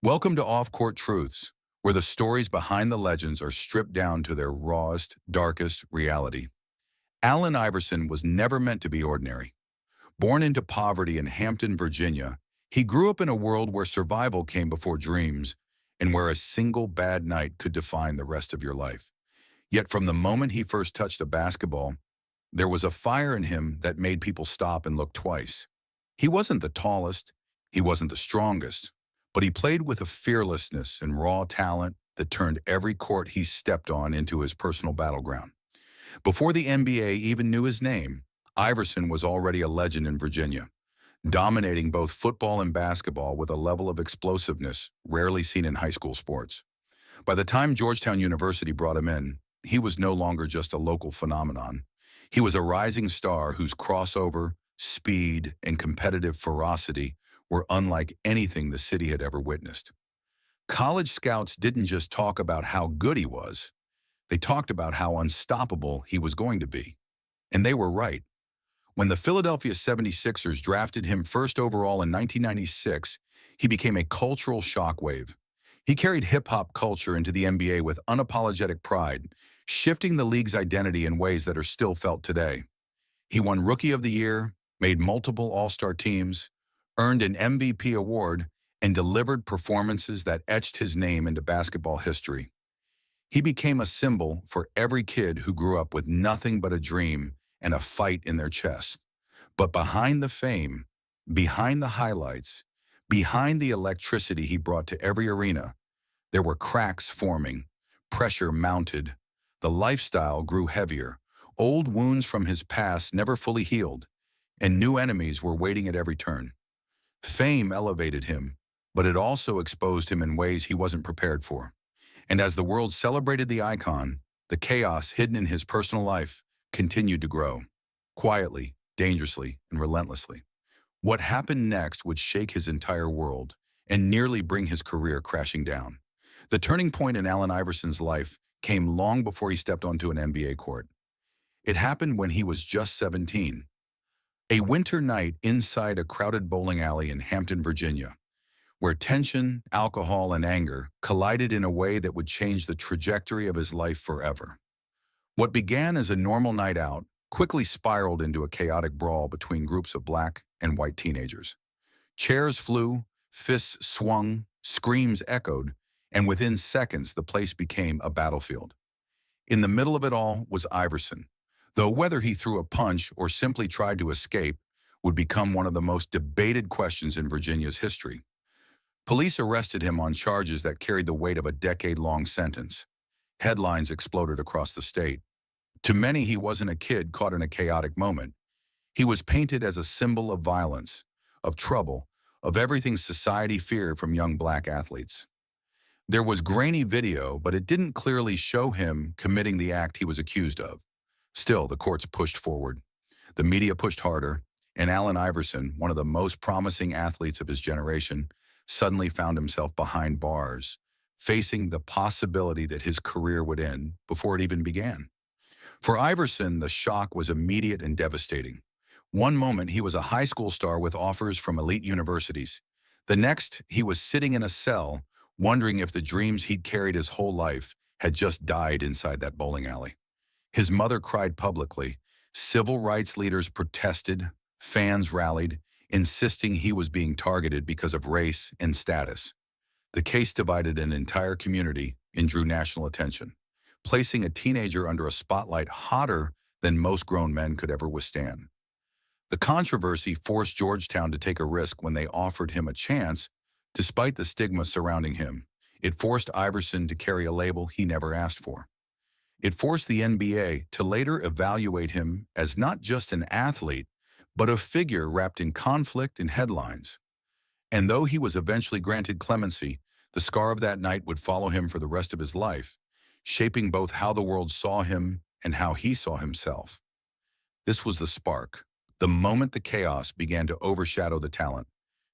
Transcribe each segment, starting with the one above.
Welcome to Off-Court Truths, where the stories behind the legends are stripped down to their rawest, darkest reality. Allen Iverson was never meant to be ordinary. Born into poverty in Hampton, Virginia, he grew up in a world where survival came before dreams and where a single bad night could define the rest of your life. Yet from the moment he first touched a basketball, there was a fire in him that made people stop and look twice. He wasn't the tallest, he wasn't the strongest, but he played with a fearlessness and raw talent that turned every court he stepped on into his personal battleground. Before the NBA even knew his name, Iverson was already a legend in Virginia, dominating both football and basketball with a level of explosiveness rarely seen in high school sports. By the time Georgetown University brought him in, he was no longer just a local phenomenon. He was a rising star whose crossover, speed, and competitive ferocity were unlike anything the city had ever witnessed. College scouts didn't just talk about how good he was, they talked about how unstoppable he was going to be. And they were right. When the Philadelphia 76ers drafted him first overall in 1996, he became a cultural shockwave. He carried hip-hop culture into the NBA with unapologetic pride, shifting the league's identity in ways that are still felt today. He won Rookie of the Year, made multiple All-Star teams, earned an MVP award, and delivered performances that etched his name into basketball history. He became a symbol for every kid who grew up with nothing but a dream and a fight in their chest. But behind the fame, behind the highlights, behind the electricity he brought to every arena, there were cracks forming, pressure mounted. The lifestyle grew heavier. Old wounds from his past never fully healed, and new enemies were waiting at every turn. Fame elevated him, but it also exposed him in ways he wasn't prepared for. And as the world celebrated the icon, the chaos hidden in his personal life continued to grow, quietly, dangerously, and relentlessly. What happened next would shake his entire world and nearly bring his career crashing down. The turning point in Allen Iverson's life came long before he stepped onto an NBA court. It happened when he was just 17. A winter night inside a crowded bowling alley in Hampton, Virginia, where tension, alcohol, and anger collided in a way that would change the trajectory of his life forever. What began as a normal night out quickly spiraled into a chaotic brawl between groups of black and white teenagers. Chairs flew, fists swung, screams echoed, and within seconds the place became a battlefield. In the middle of it all was Iverson, though whether he threw a punch or simply tried to escape would become one of the most debated questions in Virginia's history. Police arrested him on charges that carried the weight of a decade-long sentence. Headlines exploded across the state. To many, he wasn't a kid caught in a chaotic moment. He was painted as a symbol of violence, of trouble, of everything society feared from young black athletes. There was grainy video, but it didn't clearly show him committing the act he was accused of. Still, the courts pushed forward. The media pushed harder, and Allen Iverson, one of the most promising athletes of his generation, suddenly found himself behind bars, facing the possibility that his career would end before it even began. For Iverson, the shock was immediate and devastating. One moment, he was a high school star with offers from elite universities. The next, he was sitting in a cell, wondering if the dreams he'd carried his whole life had just died inside that bowling alley. His mother cried publicly. Civil rights leaders protested. Fans rallied, insisting he was being targeted because of race and status. The case divided an entire community and drew national attention, placing a teenager under a spotlight hotter than most grown men could ever withstand. The controversy forced Georgetown to take a risk when they offered him a chance, despite the stigma surrounding him. It forced Iverson to carry a label he never asked for. It forced the NBA to later evaluate him as not just an athlete, but a figure wrapped in conflict and headlines. And though he was eventually granted clemency, the scar of that night would follow him for the rest of his life, shaping both how the world saw him and how he saw himself. This was the spark, the moment the chaos began to overshadow the talent.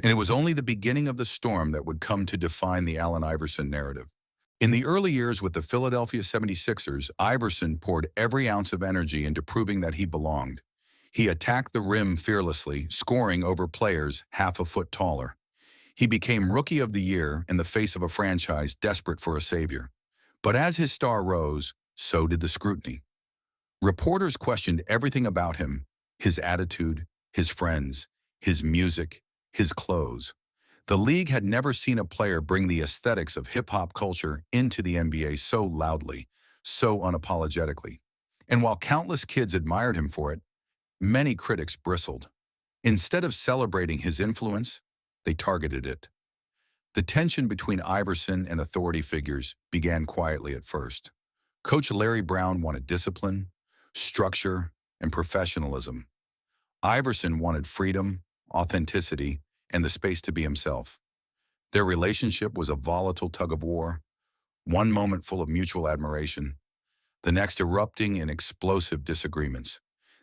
And it was only the beginning of the storm that would come to define the Allen Iverson narrative. In the early years with the Philadelphia 76ers, Iverson poured every ounce of energy into proving that he belonged. He attacked the rim fearlessly, scoring over players half a foot taller. He became Rookie of the Year in the face of a franchise desperate for a savior. But as his star rose, so did the scrutiny. Reporters questioned everything about him: his attitude, his friends, his music, his clothes. The league had never seen a player bring the aesthetics of hip-hop culture into the NBA so loudly, so unapologetically. And while countless kids admired him for it, many critics bristled. Instead of celebrating his influence, they targeted it. The tension between Iverson and authority figures began quietly at first. Coach Larry Brown wanted discipline, structure, and professionalism. Iverson wanted freedom, authenticity, and the space to be himself. Their relationship was a volatile tug-of-war, one moment full of mutual admiration, the next erupting in explosive disagreements.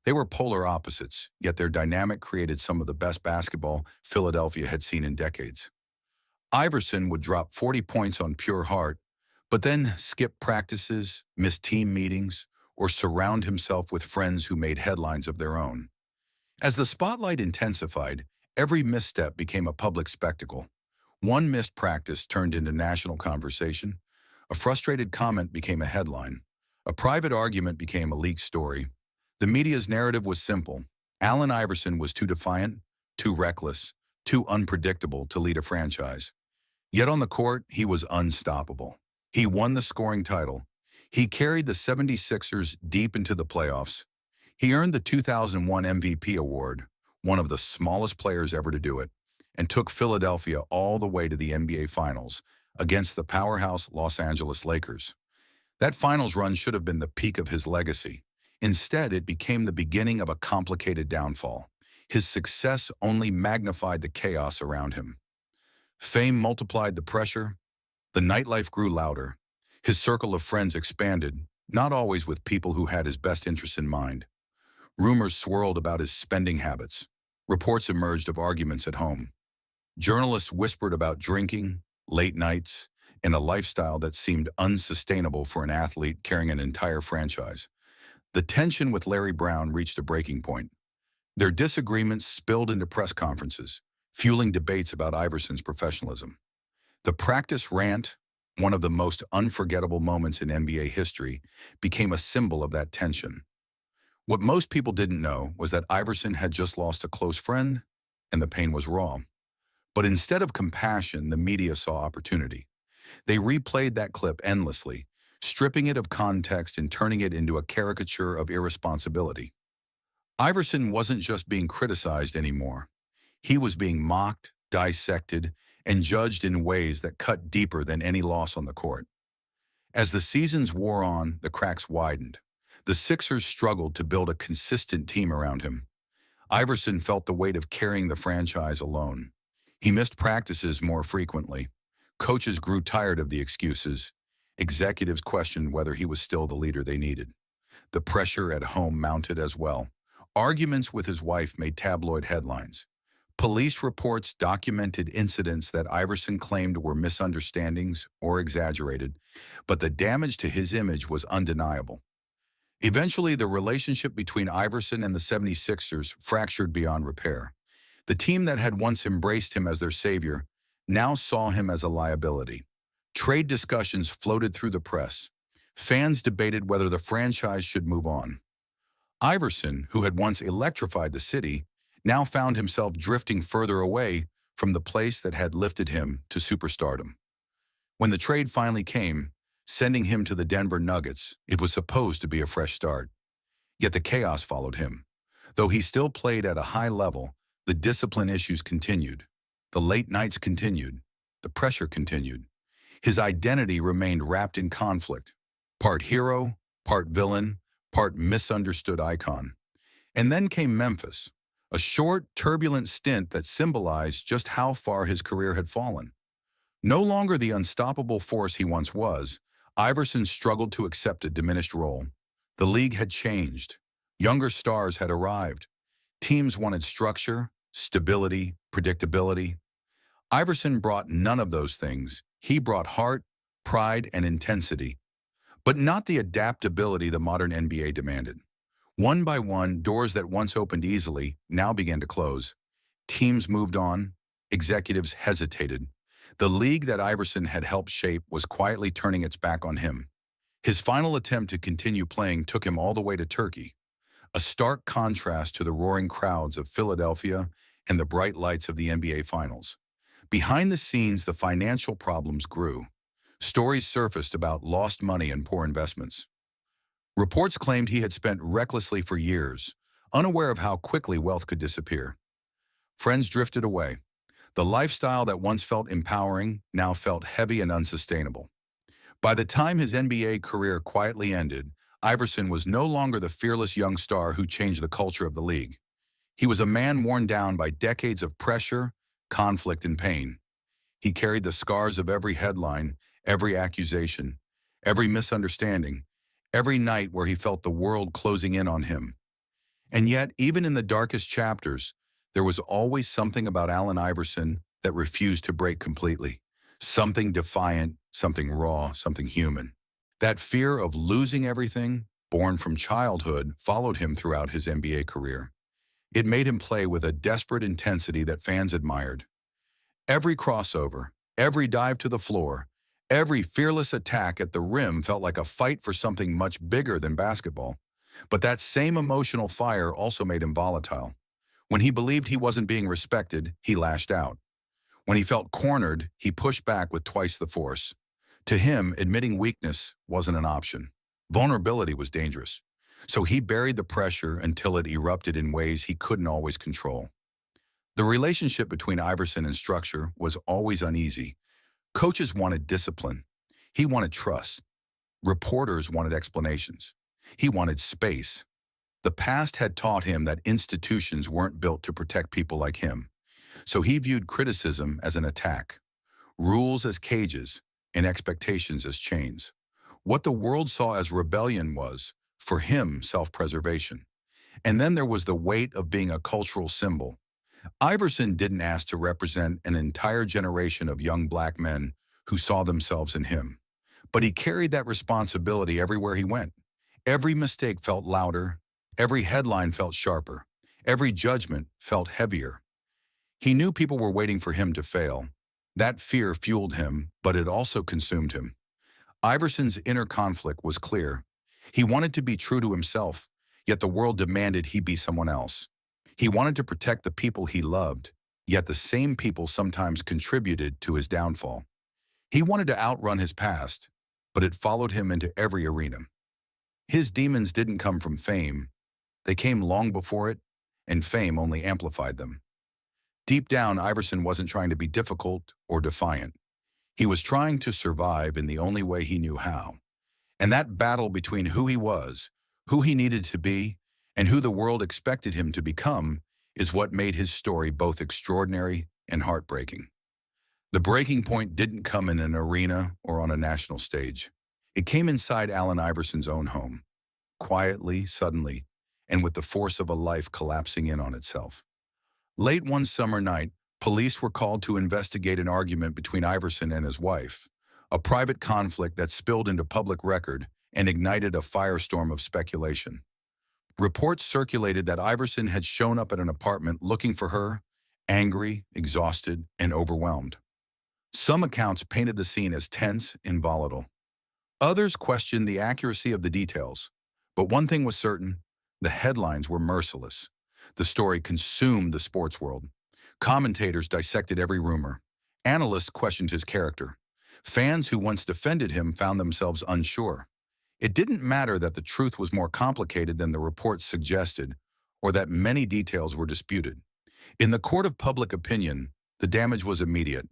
They were polar opposites, yet their dynamic created some of the best basketball Philadelphia had seen in decades. Iverson would drop 40 points on pure heart, but then skip practices, miss team meetings, or surround himself with friends who made headlines of their own. As the spotlight intensified, every misstep became a public spectacle. One missed practice turned into national conversation. A frustrated comment became a headline. A private argument became a leaked story. The media's narrative was simple: Allen Iverson was too defiant, too reckless, too unpredictable to lead a franchise. Yet on the court, he was unstoppable. He won the scoring title. He carried the 76ers deep into the playoffs. He earned the 2001 MVP award, one of the smallest players ever to do it, and took Philadelphia all the way to the NBA Finals against the powerhouse Los Angeles Lakers. That finals run should have been the peak of his legacy. Instead, it became the beginning of a complicated downfall. His success only magnified the chaos around him. Fame multiplied the pressure. The nightlife grew louder. His circle of friends expanded, not always with people who had his best interests in mind. Rumors swirled about his spending habits. Reports emerged of arguments at home. Journalists whispered about drinking, late nights, and a lifestyle that seemed unsustainable for an athlete carrying an entire franchise. The tension with Larry Brown reached a breaking point. Their disagreements spilled into press conferences, fueling debates about Iverson's professionalism. The practice rant, one of the most unforgettable moments in NBA history, became a symbol of that tension. What most people didn't know was that Iverson had just lost a close friend, and the pain was raw. But instead of compassion, the media saw opportunity. They replayed that clip endlessly, stripping it of context and turning it into a caricature of irresponsibility. Iverson wasn't just being criticized anymore. He was being mocked, dissected, and judged in ways that cut deeper than any loss on the court. As the seasons wore on, the cracks widened. The Sixers struggled to build a consistent team around him. Iverson felt the weight of carrying the franchise alone. He missed practices more frequently. Coaches grew tired of the excuses. Executives questioned whether he was still the leader they needed. The pressure at home mounted as well. Arguments with his wife made tabloid headlines. Police reports documented incidents that Iverson claimed were misunderstandings or exaggerated, but the damage to his image was undeniable. Eventually, the relationship between Iverson and the 76ers fractured beyond repair. The team that had once embraced him as their savior now saw him as a liability. Trade discussions floated through the press. Fans debated whether the franchise should move on. Iverson, who had once electrified the city, now found himself drifting further away from the place that had lifted him to superstardom. When the trade finally came, sending him to the Denver Nuggets, it was supposed to be a fresh start. Yet the chaos followed him. Though he still played at a high level, the discipline issues continued. The late nights continued. The pressure continued. His identity remained wrapped in conflict. Part hero, part villain, part misunderstood icon. And then came Memphis, a short, turbulent stint that symbolized just how far his career had fallen. No longer the unstoppable force he once was, Iverson struggled to accept a diminished role. The league had changed. Younger stars had arrived. Teams wanted structure, stability, predictability. Iverson brought none of those things. He brought heart, pride, and intensity, but not the adaptability the modern NBA demanded. One by one, doors that once opened easily now began to close. Teams moved on, Executives hesitated. The league that Iverson had helped shape was quietly turning its back on him. His final attempt to continue playing took him all the way to Turkey, a stark contrast to the roaring crowds of Philadelphia and the bright lights of the NBA Finals. Behind the scenes, the financial problems grew. Stories surfaced about lost money and poor investments. Reports claimed he had spent recklessly for years, unaware of how quickly wealth could disappear. Friends drifted away. The lifestyle that once felt empowering now felt heavy and unsustainable. By the time his NBA career quietly ended, Iverson was no longer the fearless young star who changed the culture of the league. He was a man worn down by decades of pressure, conflict, and pain. He carried the scars of every headline, every accusation, every misunderstanding, every night where he felt the world closing in on him. And yet, even in the darkest chapters, there was always something about Allen Iverson that refused to break completely. Something defiant, something raw, something human. That fear of losing everything, born from childhood, followed him throughout his NBA career. It made him play with a desperate intensity that fans admired. Every crossover, every dive to the floor, every fearless attack at the rim felt like a fight for something much bigger than basketball. But that same emotional fire also made him volatile. When he believed he wasn't being respected, he lashed out. When he felt cornered, he pushed back with twice the force. To him, admitting weakness wasn't an option. Vulnerability was dangerous. So he buried the pressure until it erupted in ways he couldn't always control. The relationship between Iverson and structure was always uneasy. Coaches wanted discipline. He wanted trust. Reporters wanted explanations. He wanted space. The past had taught him that institutions weren't built to protect people like him. So he viewed criticism as an attack, rules as cages, and expectations as chains. What the world saw as rebellion was, for him, self-preservation. And then there was the weight of being a cultural symbol. Iverson didn't ask to represent an entire generation of young black men who saw themselves in him. But he carried that responsibility everywhere he went. Every mistake felt louder. Every headline felt sharper. Every judgment felt heavier. He knew people were waiting for him to fail. That fear fueled him, but it also consumed him. Iverson's inner conflict was clear. He wanted to be true to himself, yet the world demanded he be someone else. He wanted to protect the people he loved, yet the same people sometimes contributed to his downfall. He wanted to outrun his past, but it followed him into every arena. His demons didn't come from fame. They came long before it, and fame only amplified them. Deep down, Iverson wasn't trying to be difficult or defiant. He was trying to survive in the only way he knew how. And that battle between who he was, who he needed to be, and who the world expected him to become is what made his story both extraordinary and heartbreaking. The breaking point didn't come in an arena or on a national stage. It came inside Allen Iverson's own home, quietly, suddenly, and with the force of a life collapsing in on itself. Late one summer night, police were called to investigate an argument between Iverson and his wife, a private conflict that spilled into public record and ignited a firestorm of speculation. Reports circulated that Iverson had shown up at an apartment looking for her, angry, exhausted, and overwhelmed. Some accounts painted the scene as tense and volatile. Others questioned the accuracy of the details. But one thing was certain: the headlines were merciless. The story consumed the sports world. Commentators dissected every rumor. Analysts questioned his character. Fans who once defended him found themselves unsure. It didn't matter that the truth was more complicated than the reports suggested, or that many details were disputed. In the court of public opinion, the damage was immediate.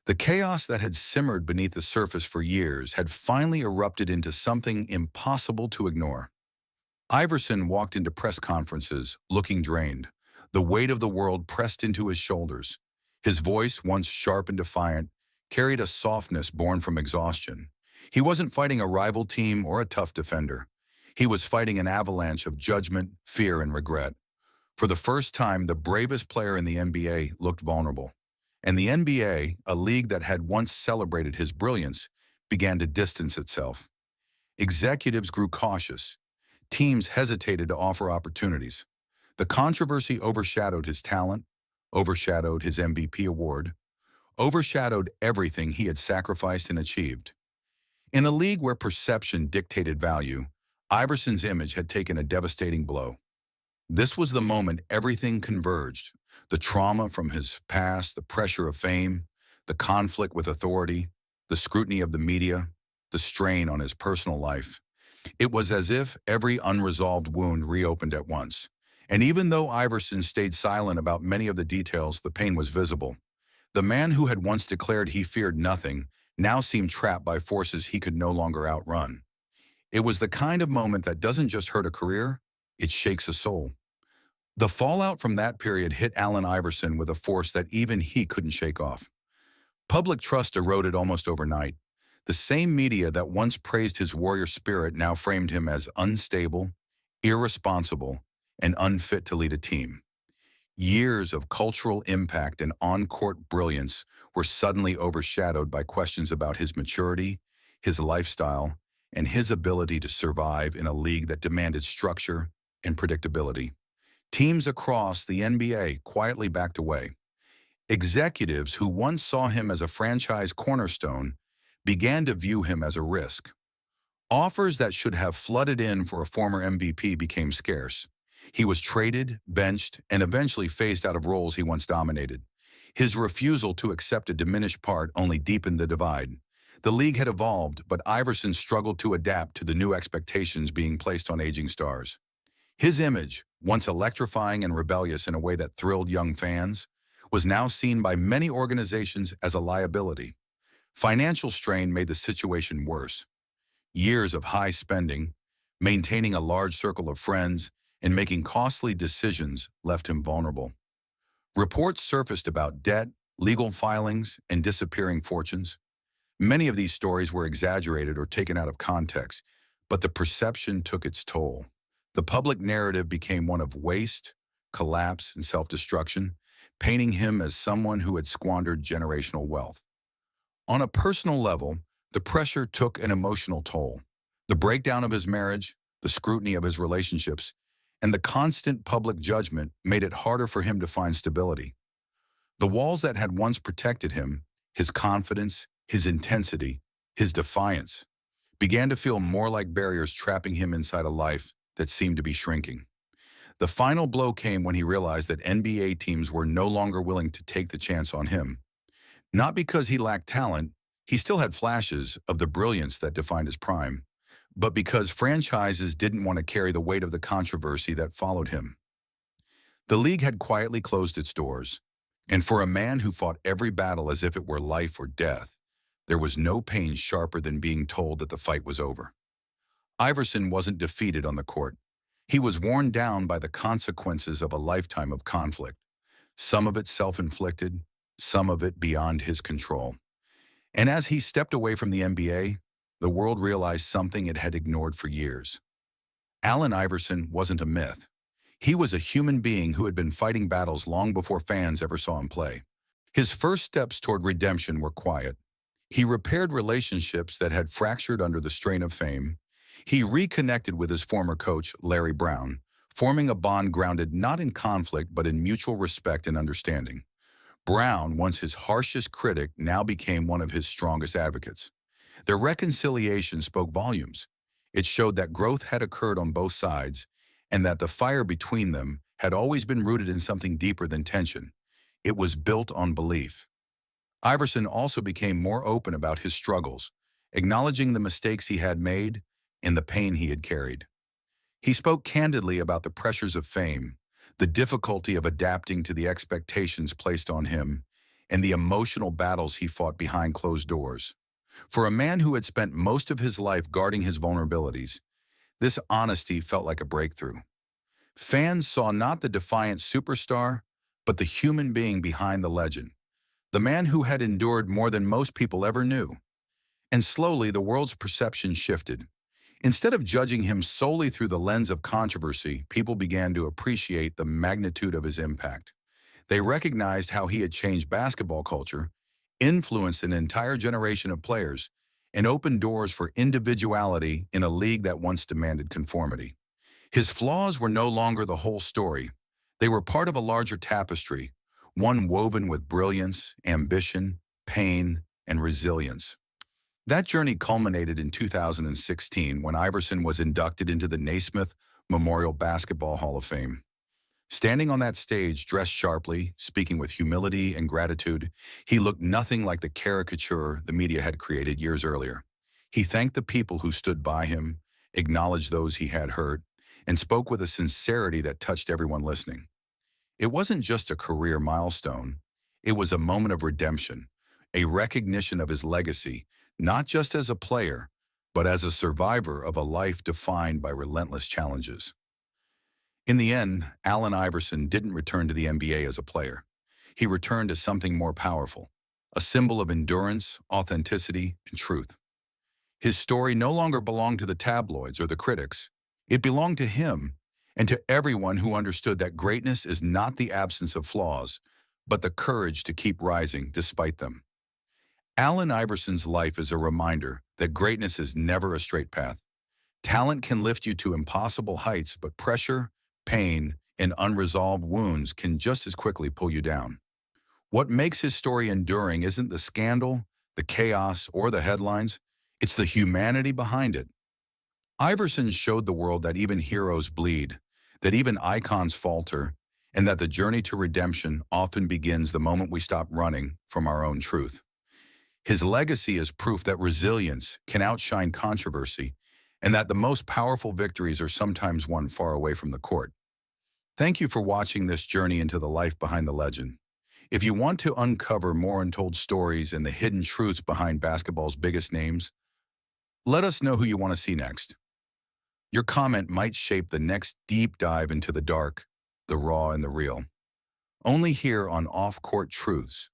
The chaos that had simmered beneath the surface for years had finally erupted into something impossible to ignore. Iverson walked into press conferences looking drained, the weight of the world pressed into his shoulders. His voice, once sharp and defiant, carried a softness born from exhaustion. He wasn't fighting a rival team or a tough defender. He was fighting an avalanche of judgment, fear, and regret. For the first time, the bravest player in the NBA looked vulnerable. And the NBA, a league that had once celebrated his brilliance, began to distance itself. Executives grew cautious. Teams hesitated to offer opportunities. The controversy overshadowed his talent, overshadowed his MVP award, overshadowed everything he had sacrificed and achieved. In a league where perception dictated value, Iverson's image had taken a devastating blow. This was the moment everything converged. The trauma from his past, the pressure of fame, the conflict with authority, the scrutiny of the media, the strain on his personal life. It was as if every unresolved wound reopened at once. And even though Iverson stayed silent about many of the details, the pain was visible. The man who had once declared he feared nothing now seemed trapped by forces he could no longer outrun. It was the kind of moment that doesn't just hurt a career, it shakes a soul. The fallout from that period hit Allen Iverson with a force that even he couldn't shake off. Public trust eroded almost overnight. The same media that once praised his warrior spirit now framed him as unstable, irresponsible, and unfit to lead a team. Years of cultural impact and on-court brilliance were suddenly overshadowed by questions about his maturity, his lifestyle, and his ability to survive in a league that demanded structure and predictability. Teams across the NBA quietly backed away. Executives who once saw him as a franchise cornerstone began to view him as a risk. Offers that should have flooded in for a former MVP became scarce. He was traded, benched, and eventually phased out of roles he once dominated. His refusal to accept a diminished part only deepened the divide. The league had evolved, but Iverson struggled to adapt to the new expectations being placed on aging stars. His image, once electrifying and rebellious in a way that thrilled young fans, was now seen by many organizations as a liability. Financial strain made the situation worse. Years of high spending, maintaining a large circle of friends, and making costly decisions left him vulnerable. Reports surfaced about debt, legal filings, and disappearing fortunes. Many of these stories were exaggerated or taken out of context, but the perception took its toll. The public narrative became one of waste, collapse, and self-destruction, painting him as someone who had squandered generational wealth. On a personal level, the pressure took an emotional toll. The breakdown of his marriage, the scrutiny of his relationships, and the constant public judgment made it harder for him to find stability. The walls that had once protected him, his confidence, his intensity, his defiance, began to feel more like barriers trapping him inside a life that seemed to be shrinking. The final blow came when he realized that NBA teams were no longer willing to take the chance on him. Not because he lacked talent, he still had flashes of the brilliance that defined his prime, but because franchises didn't want to carry the weight of the controversy that followed him. The league had quietly closed its doors, and for a man who fought every battle as if it were life or death, there was no pain sharper than being told that the fight was over. Iverson wasn't defeated on the court. He was worn down by the consequences of a lifetime of conflict, some of it self-inflicted, some of it beyond his control. And as he stepped away from the NBA, the world realized something it had ignored for years. Allen Iverson wasn't a myth. He was a human being who had been fighting battles long before fans ever saw him play. His first steps toward redemption were quiet. He repaired relationships that had fractured under the strain of fame. He reconnected with his former coach, Larry Brown, forming a bond grounded not in conflict but in mutual respect and understanding. Brown, once his harshest critic, now became one of his strongest advocates. Their reconciliation spoke volumes. It showed that growth had occurred on both sides and that the fire between them had always been rooted in something deeper than tension. It was built on belief. Iverson also became more open about his struggles, acknowledging the mistakes he had made and the pain he had carried. He spoke candidly about the pressures of fame, the difficulty of adapting to the expectations placed on him, and the emotional battles he fought behind closed doors. For a man who had spent most of his life guarding his vulnerabilities, this honesty felt like a breakthrough. Fans saw not the defiant superstar, but the human being behind the legend, the man who had endured more than most people ever knew. And slowly, the world's perception shifted. Instead of judging him solely through the lens of controversy, people began to appreciate the magnitude of his impact. They recognized how he had changed basketball culture, influenced an entire generation of players, and opened doors for individuality in a league that once demanded conformity. His flaws were no longer the whole story. They were part of a larger tapestry, one woven with brilliance, ambition, pain, and resilience. That journey culminated in 2016 when Iverson was inducted into the Naismith Memorial Basketball Hall of Fame. Standing on that stage, dressed sharply, speaking with humility and gratitude, he looked nothing like the caricature the media had created years earlier. He thanked the people who stood by him, acknowledged those he had hurt, and spoke with a sincerity that touched everyone listening. It wasn't just a career milestone. It was a moment of redemption, a recognition of his legacy, not just as a player, but as a survivor of a life defined by relentless challenges. In the end, Allen Iverson didn't return to the NBA as a player. He returned as something more powerful, a symbol of endurance, authenticity, and truth. His story no longer belonged to the tabloids or the critics. It belonged to him and to everyone who understood that greatness is not the absence of flaws, but the courage to keep rising despite them. Allen Iverson's life is a reminder that greatness is never a straight path. Talent can lift you to impossible heights, but pressure, pain, and unresolved wounds can just as quickly pull you down. What makes his story enduring isn't the scandal, the chaos, or the headlines. It's the humanity behind it. Iverson showed the world that even heroes bleed, that even icons falter, and that the journey to redemption often begins the moment we stop running from our own truth. His legacy is proof that resilience can outshine controversy, and that the most powerful victories are sometimes won far away from the court. Thank you for watching this journey into the life behind the legend. If you want to uncover more untold stories and the hidden truths behind basketball's biggest names, let us know who you want to see next. Your comment might shape the next deep dive into the dark, the raw, and the real. Only here on Off Court Truths.